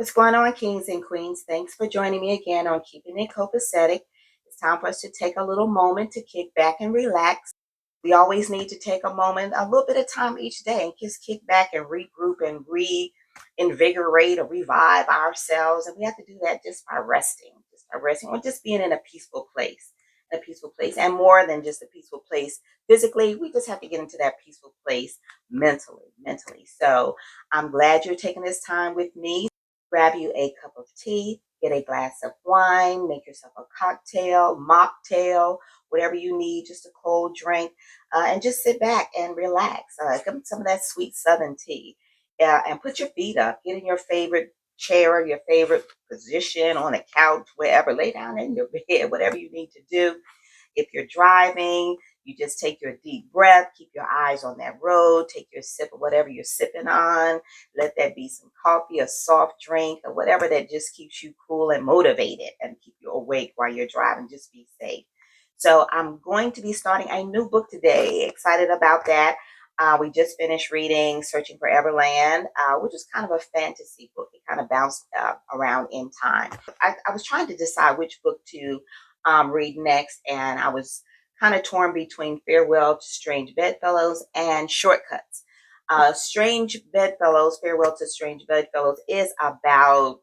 What's going on, kings and queens? Thanks for joining me again on Keeping It Copacetic. It's time for us to take a little moment to kick back and relax. We always need to take a moment, a little bit of time each day, and just kick back and regroup and reinvigorate or revive ourselves. And we have to do that just by resting, or just being in a peaceful place. And more than just a peaceful place physically, we just have to get into that peaceful place mentally. So I'm glad you're taking this time with me. Grab you a cup of tea, get a glass of wine, make yourself a cocktail, mocktail, whatever you need, just a cold drink, and just sit back and relax. Get some of that sweet southern tea, and put your feet up. Get in your favorite chair, your favorite position on a couch, wherever. Lay down in your bed, whatever you need to do. If you're driving, you just take your deep breath, keep your eyes on that road, take your sip of whatever you're sipping on. Let that be some coffee, a soft drink, or whatever that just keeps you cool and motivated and keep you awake while you're driving. Just be safe. So I'm going to be starting a new book today. Excited about that. We just finished reading Searching for Everland, which is kind of a fantasy book. It kind of bounced around in time. I was trying to decide which book to read next, and I was kind of torn between Farewell to Strange Bedfellows and ShortCuts. Farewell to Strange Bedfellows is about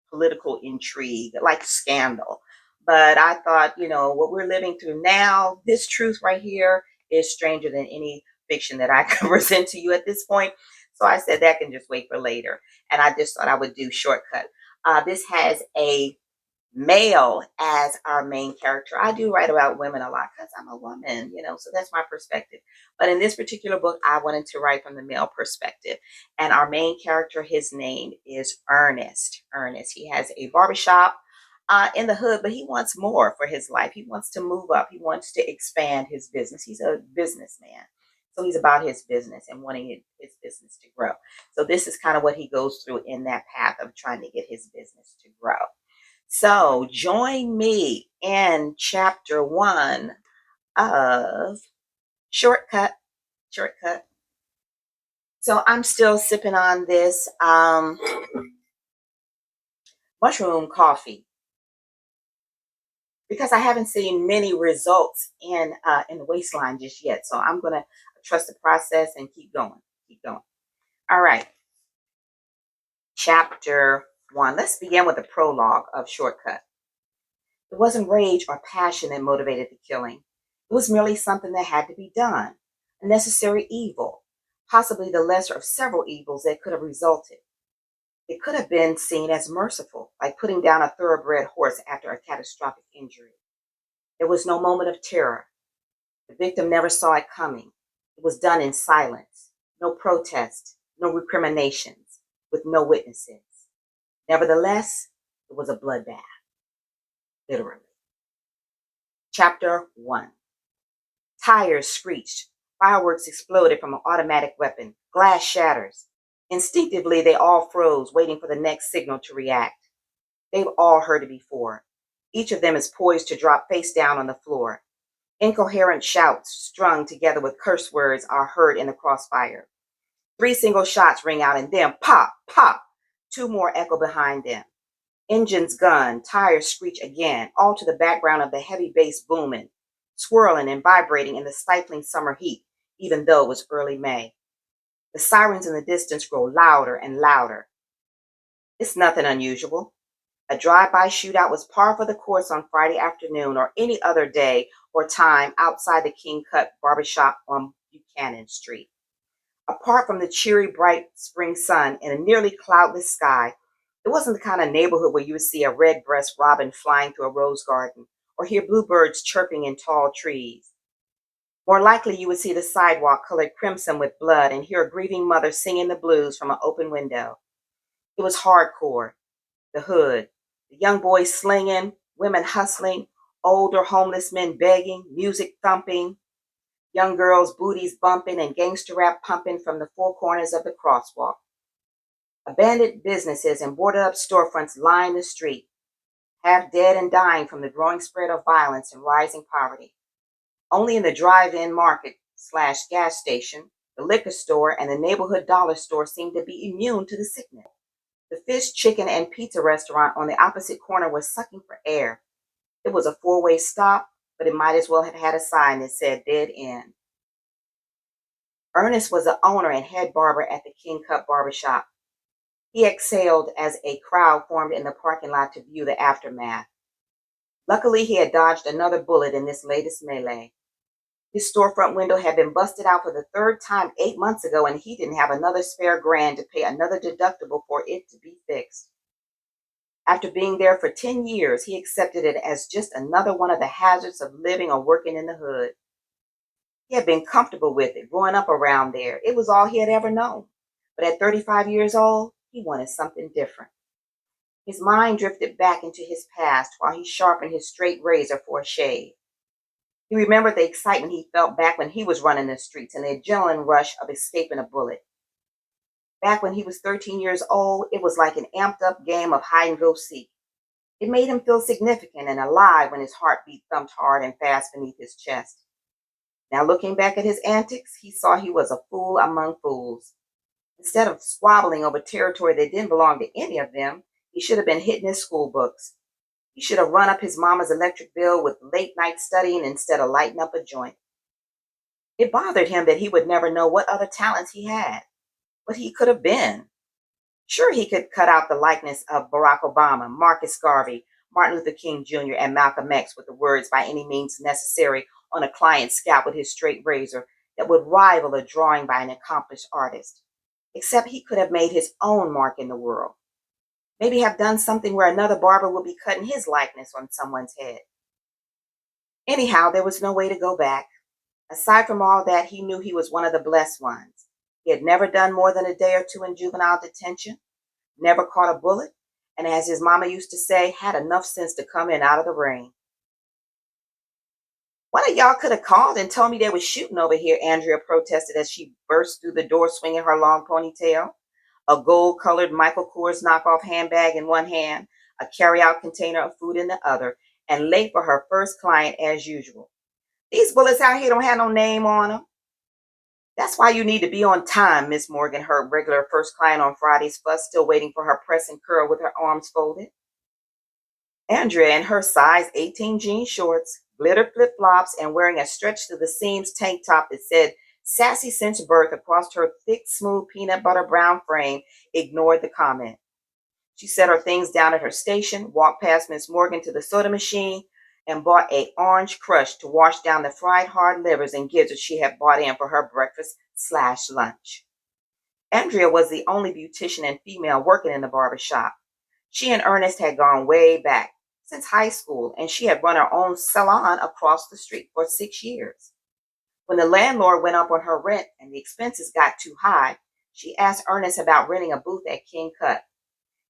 political intrigue, like scandal. But I thought, what we're living through now, this truth right here is stranger than any fiction that I can present to you at this point. So I said that can just wait for later. And I just thought I would do ShortCut. This has a male as our main character. I do write about women a lot because I'm a woman, so that's my perspective. But in this particular book, I wanted to write from the male perspective. And our main character, his name is Ernest. He has a barbershop in the hood, but he wants more for his life. He wants to move up. He wants to expand his business. He's a businessman. So he's about his business and wanting his business to grow. So this is kind of what he goes through in that path of trying to get his business to grow. So join me in chapter 1 of ShortCut. So I'm still sipping on this mushroom coffee because I haven't seen many results in the waistline just yet. So I'm gonna trust the process and keep going. All right. Chapter 1. Let's begin with the prologue of ShortCut. It wasn't rage or passion that motivated the killing. It was merely something that had to be done, a necessary evil, possibly the lesser of several evils that could have resulted. It could have been seen as merciful, like putting down a thoroughbred horse after a catastrophic injury. There was no moment of terror. The victim never saw it coming. It was done in silence, no protest, no recriminations, with no witnesses. Nevertheless, it was a bloodbath, literally. Chapter 1. Tires screeched. Fireworks exploded from an automatic weapon. Glass shatters. Instinctively, they all froze, waiting for the next signal to react. They've all heard it before. Each of them is poised to drop face down on the floor. Incoherent shouts, strung together with curse words, are heard in the crossfire. 3 single shots ring out, and then pop, pop. 2 more echo behind them. Engines gun, tires screech again, all to the background of the heavy bass booming, swirling and vibrating in the stifling summer heat, even though it was early May. The sirens in the distance grow louder and louder. It's nothing unusual. A drive-by shootout was par for the course on Friday afternoon or any other day or time outside the King Cut barbershop on Buchanan Street. Apart from the cheery, bright spring sun and a nearly cloudless sky, it wasn't the kind of neighborhood where you would see a red-breast robin flying through a rose garden or hear bluebirds chirping in tall trees. More likely, you would see the sidewalk colored crimson with blood and hear a grieving mother singing the blues from an open window. It was hardcore, the hood, the young boys slinging, women hustling, older homeless men begging, music thumping, young girls' booties bumping and gangster rap pumping from the 4 corners of the crosswalk. Abandoned businesses and boarded-up storefronts line the street, half dead and dying from the growing spread of violence and rising poverty. Only in the drive-in market/gas station, the liquor store, and the neighborhood dollar store seemed to be immune to the sickness. The fish, chicken, and pizza restaurant on the opposite corner was sucking for air. It was a four-way stop, but it might as well have had a sign that said dead end. Ernest was the owner and head barber at the King Cup barbershop. He exhaled as a crowd formed in the parking lot to view the aftermath. Luckily, he had dodged another bullet in this latest melee. His storefront window had been busted out for the third time 8 months ago, and he didn't have another spare grand to pay another deductible for it to be fixed. After being there for 10 years, he accepted it as just another one of the hazards of living or working in the hood. He had been comfortable with it, growing up around there. It was all he had ever known. But at 35 years old, he wanted something different. His mind drifted back into his past while he sharpened his straight razor for a shave. He remembered the excitement he felt back when he was running the streets and the adrenaline rush of escaping a bullet. Back when he was 13 years old, it was like an amped-up game of hide-and-go-seek. It made him feel significant and alive when his heartbeat thumped hard and fast beneath his chest. Now, looking back at his antics, he saw he was a fool among fools. Instead of squabbling over territory that didn't belong to any of them, he should have been hitting his school books. He should have run up his mama's electric bill with late-night studying instead of lighting up a joint. It bothered him that he would never know what other talents he had, what he could have been. Sure, he could cut out the likeness of Barack Obama, Marcus Garvey, Martin Luther King Jr., and Malcolm X with the words "by any means necessary" on a client's scalp with his straight razor that would rival a drawing by an accomplished artist. Except he could have made his own mark in the world. Maybe have done something where another barber would be cutting his likeness on someone's head. Anyhow, there was no way to go back. Aside from all that, he knew he was one of the blessed ones. He had never done more than a day or two in juvenile detention, never caught a bullet, and as his mama used to say, had enough sense to come in out of the rain. "One of y'all could have called and told me they was shooting over here," Andrea protested as she burst through the door swinging her long ponytail, a gold-colored Michael Kors knockoff handbag in one hand, a carry-out container of food in the other, and late for her first client as usual. "These bullets out here don't have no name on them." "That's why you need to be on time," Miss Morgan heard regular first client on Friday's fuss, still waiting for her press and curl with her arms folded. Andrea, in her size 18 jean shorts, glitter flip-flops, and wearing a stretch to the seams tank top that said "sassy since birth" across her thick, smooth peanut butter brown frame, ignored the comment. She set her things down at her station, walked past Miss Morgan to the soda machine, and bought a orange crush to wash down the fried hard livers and gizzards she had bought in for her breakfast/lunch. Andrea was the only beautician and female working in the barber shop. She and Ernest had gone way back, since high school, and she had run her own salon across the street for 6 years. When the landlord went up on her rent and the expenses got too high, she asked Ernest about renting a booth at King Cut.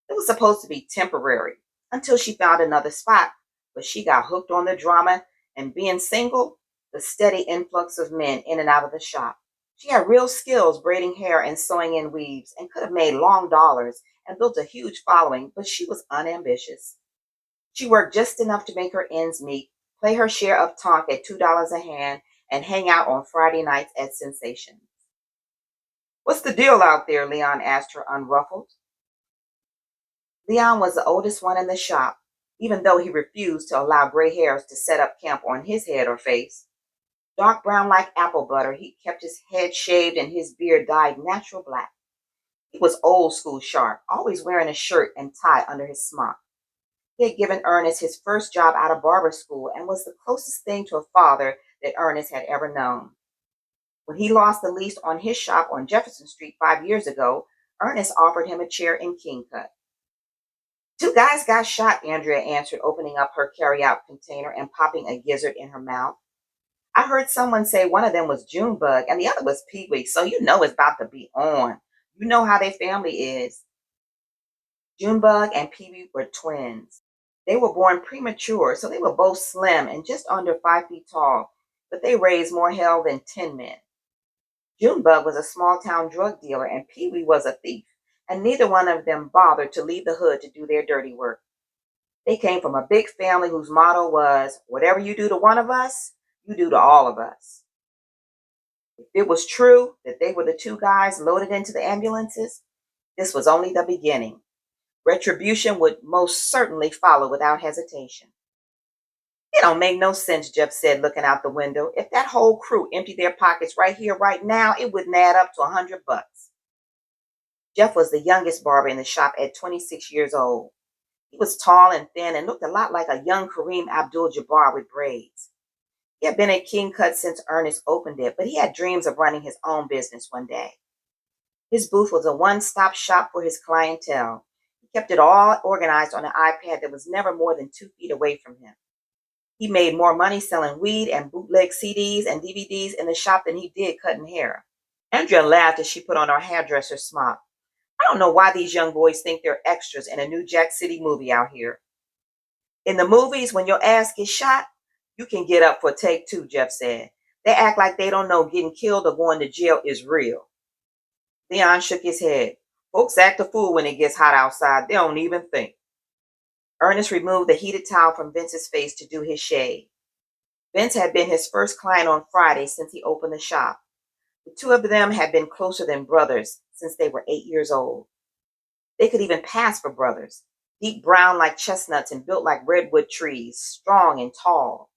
It was supposed to be temporary until she found another spot, but she got hooked on the drama and being single, the steady influx of men in and out of the shop. She had real skills braiding hair and sewing in weaves and could have made long dollars and built a huge following, but she was unambitious. She worked just enough to make her ends meet, play her share of tonk at $2 a hand, and hang out on Friday nights at Sensations. "What's the deal out there?" Leon asked her, unruffled. Leon was the oldest one in the shop, even though he refused to allow gray hairs to set up camp on his head or face. Dark brown like apple butter, he kept his head shaved and his beard dyed natural black. He was old school sharp, always wearing a shirt and tie under his smock. He had given Ernest his first job out of barber school and was the closest thing to a father that Ernest had ever known. When he lost the lease on his shop on Jefferson Street 5 years ago, Ernest offered him a chair in King Cut. "Two guys got shot," Andrea answered, opening up her carry-out container and popping a gizzard in her mouth. "I heard someone say one of them was Junebug and the other was Pee-wee, so you know it's about to be on. You know how their family is." Junebug and Pee-wee were twins. They were born premature, so they were both slim and just under 5 feet tall, but they raised more hell than 10 men. Junebug was a small-town drug dealer and Pee-wee was a thief, and neither one of them bothered to leave the hood to do their dirty work. They came from a big family whose motto was, "Whatever you do to one of us, you do to all of us." If it was true that they were the two guys loaded into the ambulances, this was only the beginning. Retribution would most certainly follow without hesitation. It don't make no sense, Jeff said, looking out the window. If that whole crew emptied their pockets right here, right now, it wouldn't add up to $100. Jeff was the youngest barber in the shop at 26 years old. He was tall and thin and looked a lot like a young Kareem Abdul-Jabbar with braids. He had been at King Cut since Ernest opened it, but he had dreams of running his own business one day. His booth was a one-stop shop for his clientele. He kept it all organized on an iPad that was never more than 2 feet away from him. He made more money selling weed and bootleg CDs and DVDs in the shop than he did cutting hair. Andrea laughed as she put on her hairdresser's smock. I don't know why these young boys think they're extras in a new Jack City movie out here. In the movies, when your ass gets shot, you can get up for take two, Jeff said. They act like they don't know getting killed or going to jail is real. Leon shook his head. Folks act a fool when it gets hot outside. They don't even think. Ernest removed the heated towel from Vince's face to do his shave. Vince had been his first client on Friday since he opened the shop. The two of them had been closer than brothers since they were 8 years old. They could even pass for brothers, deep brown like chestnuts and built like redwood trees, strong and tall.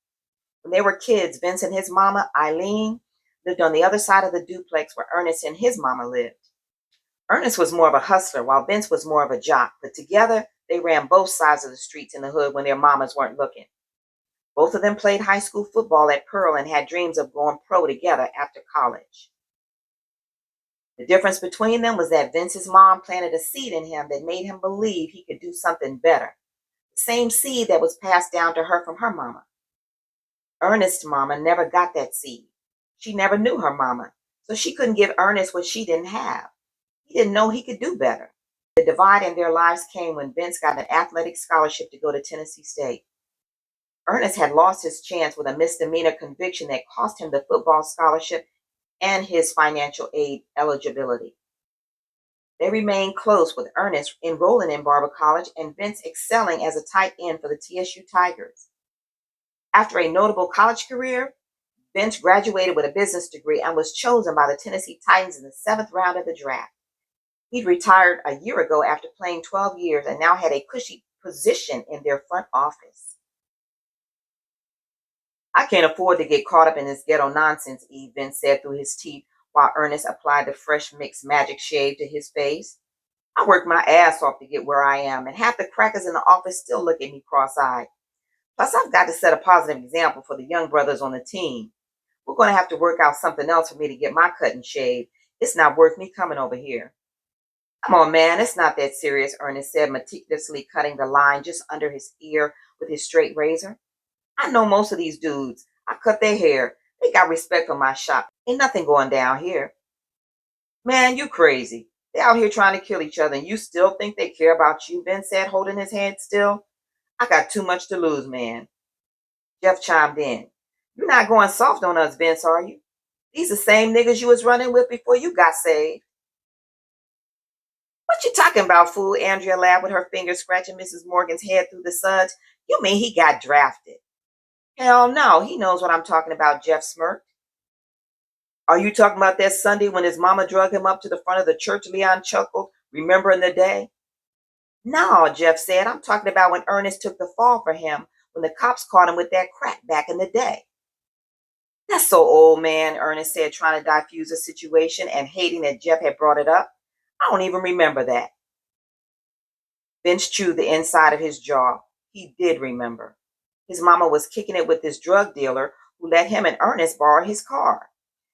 When they were kids, Vince and his mama, Eileen, lived on the other side of the duplex where Ernest and his mama lived. Ernest was more of a hustler, while Vince was more of a jock, but together they ran both sides of the streets in the hood when their mamas weren't looking. Both of them played high school football at Pearl and had dreams of going pro together after college. The difference between them was that Vince's mom planted a seed in him that made him believe he could do something better. The same seed that was passed down to her from her mama. Ernest's mama never got that seed. She never knew her mama, so she couldn't give Ernest what she didn't have. He didn't know he could do better. The divide in their lives came when Vince got an athletic scholarship to go to Tennessee State. Ernest had lost his chance with a misdemeanor conviction that cost him the football scholarship and his financial aid eligibility. They remained close, with Ernest enrolling in Barber College and Vince excelling as a tight end for the TSU Tigers. After a notable college career, Vince graduated with a business degree and was chosen by the Tennessee Titans in the 7th round of the draft. He'd retired a year ago after playing 12 years and now had a cushy position in their front office. I can't afford to get caught up in this ghetto nonsense, Eve, Vince said through his teeth while Ernest applied the fresh mixed magic shave to his face. I worked my ass off to get where I am, and half the crackers in the office still look at me cross-eyed. Plus, I've got to set a positive example for the young brothers on the team. We're going to have to work out something else for me to get my cut and shave. It's not worth me coming over here. Come on, man, it's not that serious, Ernest said, meticulously cutting the line just under his ear with his straight razor. I know most of these dudes. I cut their hair. They got respect for my shop. Ain't nothing going down here. Man, you crazy. They out here trying to kill each other and you still think they care about you, Ben said, holding his head still. I got too much to lose, man. Jeff chimed in. You're not going soft on us, Vince, are you? These the same niggas you was running with before you got saved. What you talking about, fool? Andrea laughed with her fingers scratching Mrs. Morgan's head through the suds. You mean he got drafted? Hell no, he knows what I'm talking about, Jeff smirked. Are you talking about that Sunday when his mama drug him up to the front of the church? Leon chuckled, remembering the day. No, Jeff said, I'm talking about when Ernest took the fall for him when the cops caught him with that crack back in the day. That's so old, man, Ernest said, trying to diffuse the situation and hating that Jeff had brought it up. I don't even remember that. Vince chewed the inside of his jaw. He did remember. His mama was kicking it with this drug dealer who let him and Ernest borrow his car.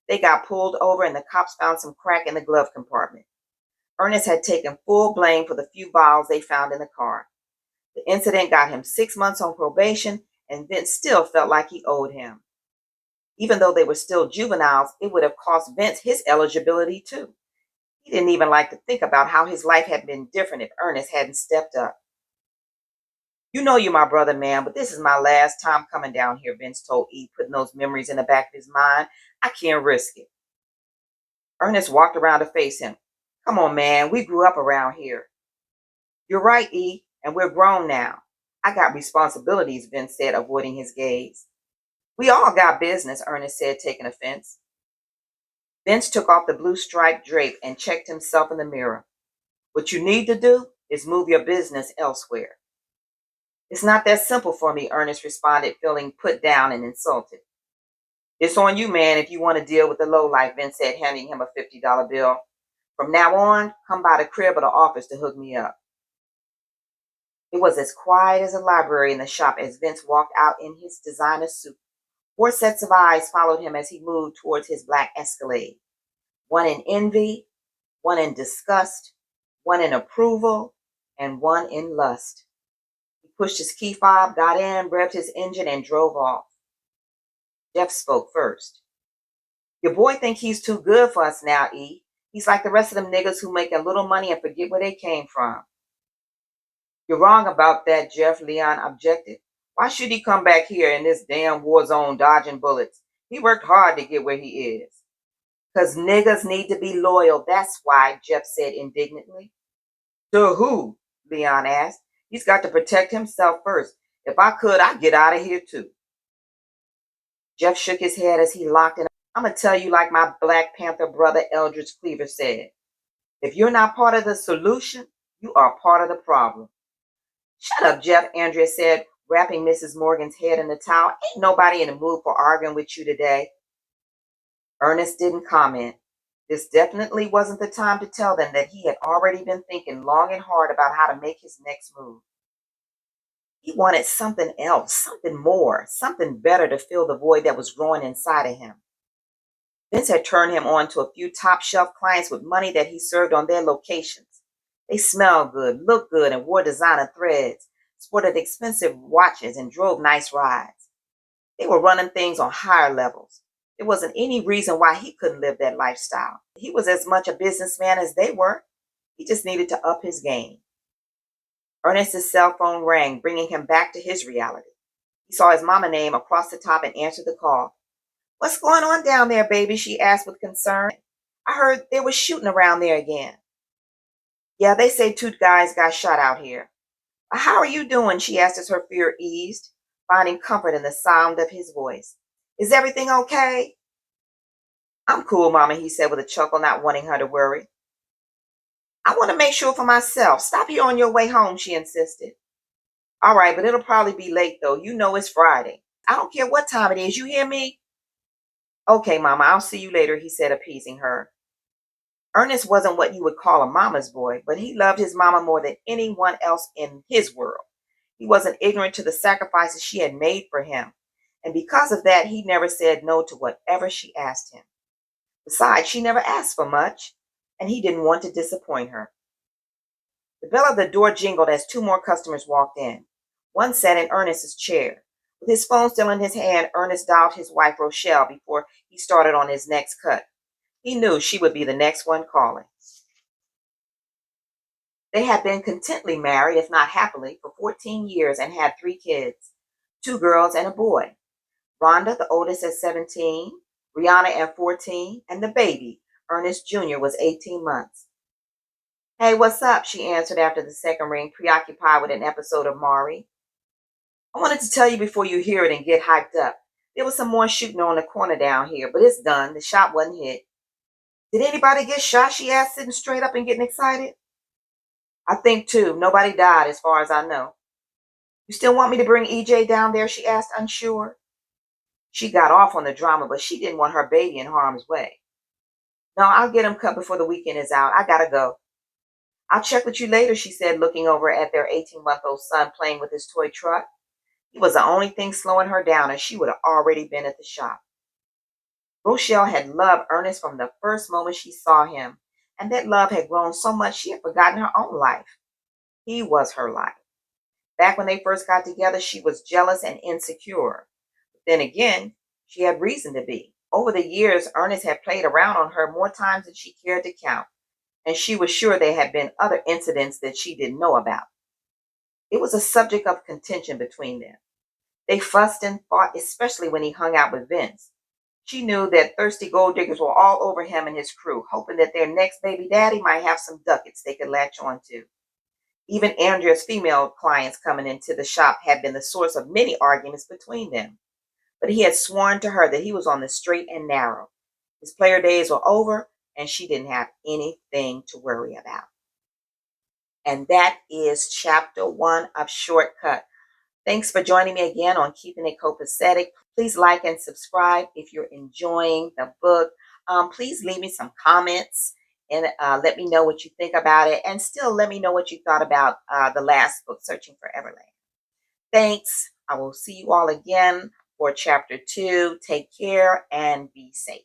They got pulled over and the cops found some crack in the glove compartment. Ernest had taken full blame for the few vials they found in the car. The incident got him 6 months on probation, and Vince still felt like he owed him. Even though they were still juveniles, it would have cost Vince his eligibility too. He didn't even like to think about how his life had been different if Ernest hadn't stepped up. You know you're my brother, man, but this is my last time coming down here, Vince told E, putting those memories in the back of his mind. I can't risk it. Ernest walked around to face him. Come on, man, we grew up around here. You're right, E, and we're grown now. I got responsibilities, Vince said, avoiding his gaze. We all got business, Ernest said, taking offense. Vince took off the blue striped drape and checked himself in the mirror. What you need to do? is move your business elsewhere. It's not that simple for me, Ernest responded, feeling put down and insulted. It's on you, man, if you want to deal with the lowlife, Vince said, handing him a $50 bill. From now on, come by the crib or the office to hook me up. It was as quiet as a library in the shop as Vince walked out in his designer suit. 4 sets of eyes followed him as he moved towards his black Escalade. One in envy, one in disgust, one in approval, and one in lust. He pushed his key fob, got in, revved his engine, and drove off. Jeff spoke first. Your boy think he's too good for us now, E. He's like the rest of them niggas who make a little money and forget where they came from. You're wrong about that, Jeff, Leon objected. Why should he come back here in this damn war zone dodging bullets? He worked hard to get where he is. 'Cause niggas need to be loyal, that's why, Jeff said indignantly. To who? Leon asked. He's got to protect himself first. If I could, I'd get out of here too. Jeff shook his head as he locked in. I'm going to tell you like my Black Panther brother Eldridge Cleaver said. If you're not part of the solution, you are part of the problem. Shut up, Jeff, Andrea said, wrapping Mrs. Morgan's head in the towel. Ain't nobody in the mood for arguing with you today. Ernest didn't comment. This definitely wasn't the time to tell them that he had already been thinking long and hard about how to make his next move. He wanted something else, something more, something better to fill the void that was growing inside of him. Vince had turned him on to a few top-shelf clients with money that he served on their locations. They smelled good, looked good, and wore designer threads, sported expensive watches, and drove nice rides. They were running things on higher levels. There wasn't any reason why he couldn't live that lifestyle. He was as much a businessman as they were. He just needed to up his game. Ernest's cell phone rang, bringing him back to his reality. He saw his mama name across the top and answered the call. What's going on down there, baby? She asked with concern. I heard there was shooting around there again. Yeah, they say 2 guys got shot out here. How are you doing? She asked as her fear eased, finding comfort in the sound of his voice. Is everything okay? I'm cool, Mama, he said with a chuckle, not wanting her to worry. I want to make sure for myself. Stop here on your way home, she insisted. All right, but it'll probably be late, though. You know it's Friday. I don't care what time it is. You hear me? Okay, Mama, I'll see you later, he said, appeasing her. Ernest wasn't what you would call a mama's boy, but he loved his mama more than anyone else in his world. He wasn't ignorant to the sacrifices she had made for him, and because of that, he never said no to whatever she asked him. Besides, she never asked for much, and he didn't want to disappoint her. The bell of the door jingled as 2 more customers walked in. One sat in Ernest's chair. With his phone still in his hand, Ernest dialed his wife Rochelle before he started on his next cut. He knew she would be the next one calling. They had been contently married, if not happily, for 14 years and had 3 kids, 2 girls and a boy. Rhonda, the oldest, at 17, Rihanna at 14, and the baby, Ernest Jr., was 18 months. Hey, what's up? She answered after the second ring, preoccupied with an episode of Maury. I wanted to tell you before you hear it and get hyped up. There was some more shooting on the corner down here, but it's done. The shot wasn't hit. Did anybody get shot? She asked, sitting straight up and getting excited. I think 2. Nobody died as far as I know. You still want me to bring EJ down there? She asked, unsure. She got off on the drama, but she didn't want her baby in harm's way. No, I'll get him cut before the weekend is out. I gotta go. I'll check with you later, she said, looking over at their 18-month-old son playing with his toy truck. He was the only thing slowing her down, and she would have already been at the shop. Rochelle had loved Ernest from the first moment she saw him, and that love had grown so much she had forgotten her own life. He was her life. Back when they first got together, she was jealous and insecure. But then again, she had reason to be. Over the years, Ernest had played around on her more times than she cared to count, and she was sure there had been other incidents that she didn't know about. It was a subject of contention between them. They fussed and fought, especially when he hung out with Vince. She knew that thirsty gold diggers were all over him and his crew, hoping that their next baby daddy might have some ducats they could latch onto. Even Andrea's female clients coming into the shop had been the source of many arguments between them. But he had sworn to her that he was on the straight and narrow. His player days were over, and she didn't have anything to worry about. And that is chapter 1 of Shortcut. Thanks for joining me again on Keeping It Copacetic. Please like and subscribe if you're enjoying the book. Please leave me some comments and let me know what you think about it. And still let me know what you thought about the last book, Searching for Everland. Thanks. I will see you all again for chapter 2. Take care and be safe.